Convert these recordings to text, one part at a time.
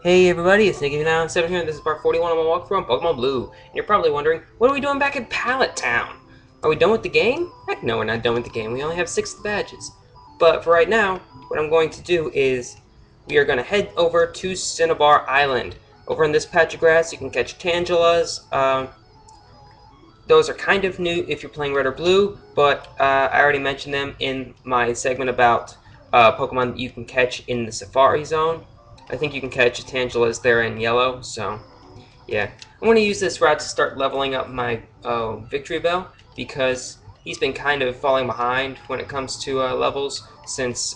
Hey everybody, it's Nicky907 here, and this is part 41 of my walkthrough on Pokemon Blue. And you're probably wondering, what are we doing back in Pallet Town? Are we done with the game? Heck no, we're not done with the game. We only have 6 badges. But for right now, what I'm going to do is, we are going to head over to Cinnibar Island. Over in this patch of grass, you can catch Tangelas. Those are kind of new if you're playing Red or Blue, but I already mentioned them in my segment about Pokemon that you can catch in the Safari Zone. I think you can catch Tangelas there in yellow, so yeah. I'm going to use this route to start leveling up my Victory Bell, because he's been kind of falling behind when it comes to levels, since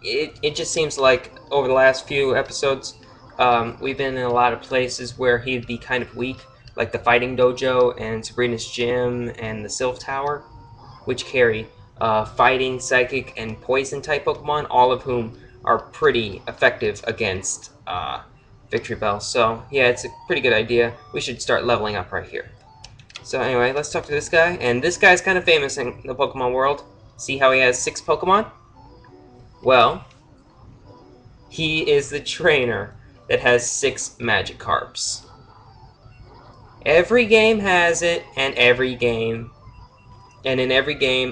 it just seems like over the last few episodes, we've been in a lot of places where he'd be kind of weak, like the Fighting Dojo and Sabrina's Gym and the Sylph Tower, which carry Fighting, Psychic, and Poison type Pokemon, all of whom are pretty effective against Victory Bell. So yeah, it's a pretty good idea. We should start leveling up right here. So anyway, let's talk to this guy. And this guy's kind of famous in the Pokemon world. See how he has 6 Pokemon? Well, he is the trainer that has 6 Magikarps. Every game has it, and in every game,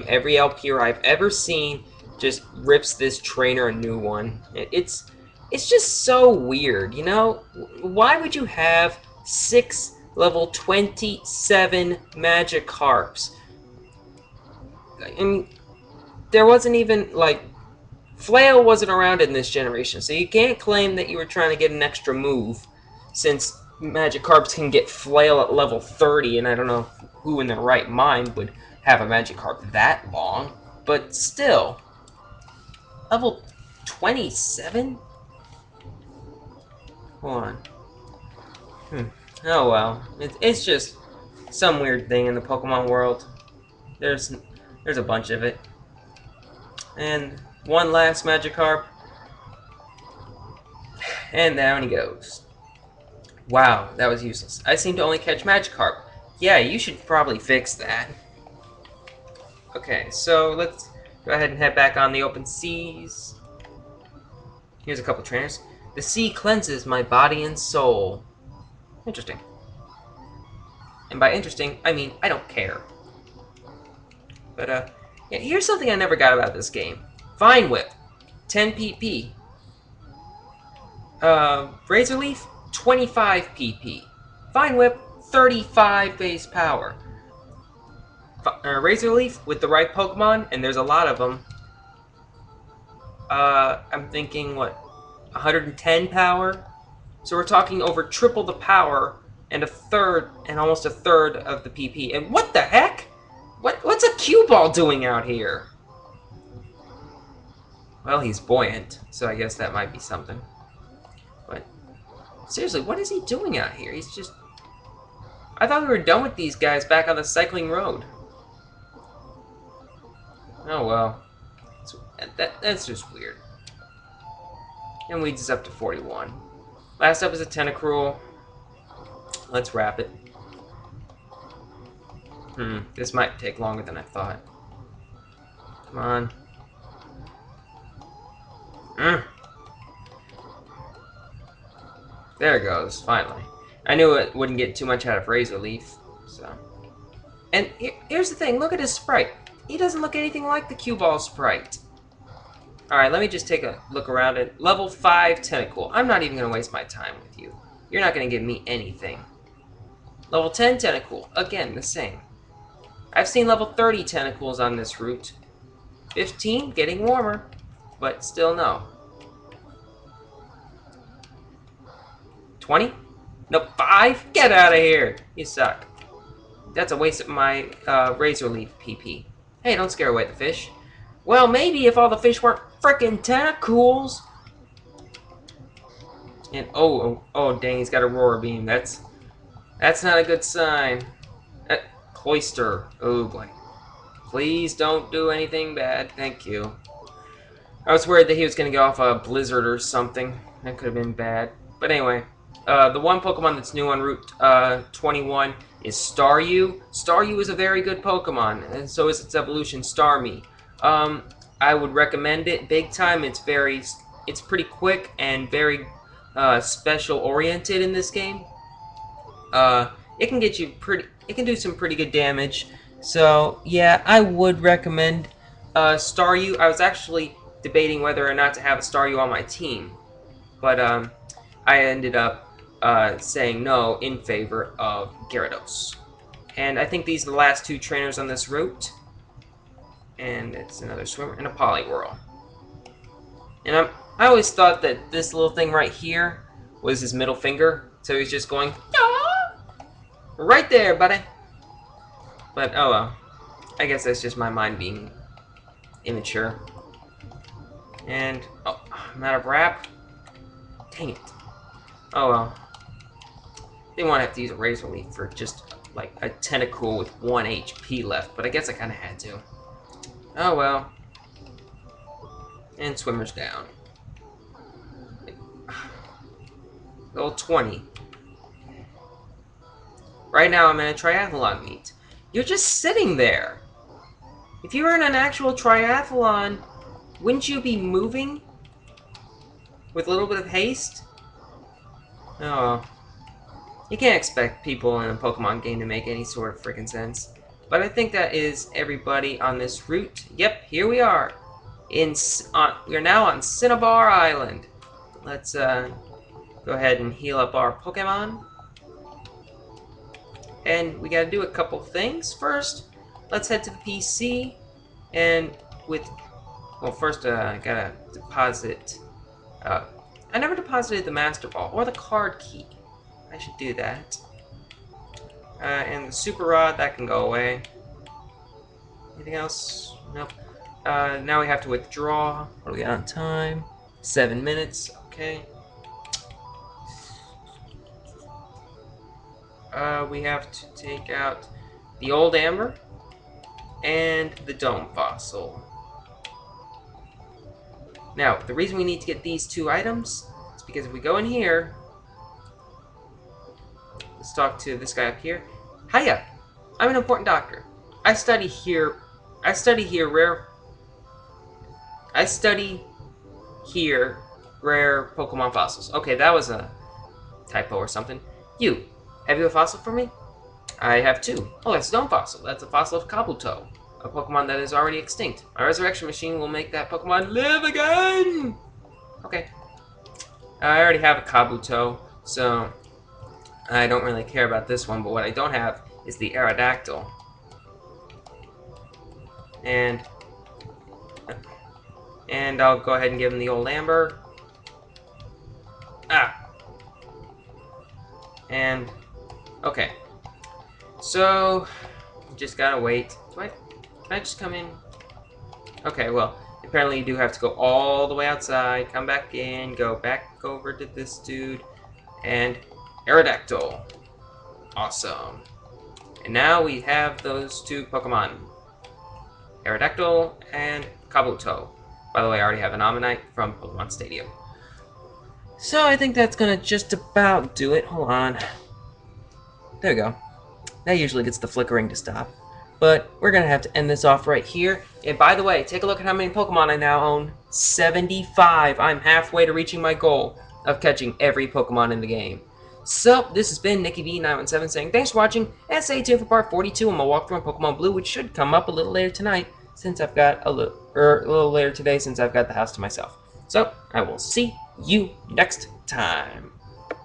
every LPR I've ever seen just rips this trainer a new one. It's just so weird, you know? Why would you have 6 level 27 Magikarps? I mean, there wasn't even, like, Flail wasn't around in this generation, so you can't claim that you were trying to get an extra move, since Magikarps can get Flail at level 30, and I don't know who in their right mind would have a Magikarp that long, but still, level 27? Hold on. Oh well, it's just some weird thing in the Pokemon world. There's a bunch of it. And one last Magikarp, and down he goes. Wow, that was useless. I seem to only catch Magikarp. Yeah, you should probably fix that. Okay, so let's go ahead and head back on the open seas. Here's a couple trainers. The sea cleanses my body and soul. Interesting. And by interesting, I mean I don't care. But, yeah, here's something I never got about this game. Vine Whip, 10 PP. Razor Leaf, 25 PP. Vine Whip, 35 base power. Razor Leaf, with the right Pokemon, and there's a lot of them, I'm thinking, what, 110 power? So we're talking over triple the power, and almost a third of the PP. And what the heck? What's a cue ball doing out here? Well, he's buoyant, so I guess that might be something. But seriously, what is he doing out here? He's just... I thought we were done with these guys back on the cycling road. Oh well. That's just weird. And Weeds is up to 41. Last up is a Tentacruel. Let's wrap it. This might take longer than I thought. Come on. There it goes, finally. I knew it wouldn't get too much out of Razor Leaf, so... And here's the thing, look at his sprite. He doesn't look anything like the cue ball sprite. Alright, let me just take a look around it. Level 5 Tentacool. I'm not even going to waste my time with you. You're not going to give me anything. Level 10 Tentacool. Again, the same. I've seen level 30 Tentacools on this route. 15, getting warmer. But still no. 20? Nope, 5? Get out of here! You suck. That's a waste of my Razor Leaf PP. Hey, don't scare away the fish. Well, maybe if all the fish weren't frickin' Tentacools. And oh dang, he's got a Roar Beam. That's not a good sign. Cloyster. Oh boy. Please don't do anything bad. Thank you. I was worried that he was gonna get off a blizzard or something. That could have been bad. But anyway, the one Pokemon that's new on Route 21 is Staryu. Staryu is a very good Pokemon, and so is its evolution, Starmie. I would recommend it big time. It's very it's pretty quick and very special oriented in this game. It can get you pretty. It can do some pretty good damage. So yeah, I would recommend Staryu. I was actually debating whether or not to have a Staryu on my team, but I ended up saying no in favor of Gyarados. And I think these are the last two trainers on this route. And it's another swimmer and a Poliwhirl. And I always thought that this little thing right here was his middle finger, so he's just going, "Aw!" Right there, buddy. But oh well, I guess that's just my mind being immature. And oh, I'm out of wrap. Dang it. Oh well. Didn't want to have to use a Razor Leaf for just like a Tentacool with 1 HP left, but I guess I kind of had to. Oh well. And Swimmer's down. Level 20. Right now I'm in a triathlon meet. You're just sitting there. If you were in an actual triathlon, wouldn't you be moving? With a little bit of haste? Oh well. You can't expect people in a Pokemon game to make any sort of freaking sense. But I think that is everybody on this route. Yep, here we are. We're now on Cinnibar Island. Let's go ahead and heal up our Pokemon. And we gotta do a couple things. First, let's head to the PC. And well, first I gotta deposit. I never deposited the Master Ball or the card key. I should do that. And the Super Rod, that can go away. Anything else? Nope. Now we have to withdraw. What do we got on time? 7 minutes. Okay. We have to take out the Old Amber and the Dome Fossil. Now, the reason we need to get these two items is because if we go in here, let's talk to this guy up here. Hiya! I'm an important doctor. I study here rare Pokemon fossils. Okay, that was a typo or something. Have you a fossil for me? I have two. Oh, that's a Dome Fossil. That's a fossil of Kabuto, a Pokemon that is already extinct. My resurrection machine will make that Pokemon live again! Okay. I already have a Kabuto, so I don't really care about this one, but what I don't have is the Aerodactyl. And I'll go ahead and give him the Old Amber. And okay. So just gotta wait. Can I just come in? Okay, well, apparently you do have to go all the way outside, come back in, go back over to this dude, and Aerodactyl. Awesome. And now we have those two Pokemon. Aerodactyl and Kabuto. By the way, I already have an Ammonite from Pokemon Stadium. So I think that's gonna just about do it. Hold on. There we go. That usually gets the flickering to stop. But we're gonna have to end this off right here. And by the way, take a look at how many Pokemon I now own. 75. I'm halfway to reaching my goal of catching every Pokemon in the game. So, this has been NickyB917 saying thanks for watching, and stay tuned for part 42 on my walkthrough on Pokemon Blue, which should come up a little later tonight, since I've got a little later today, since I've got the house to myself. So, I will see you next time.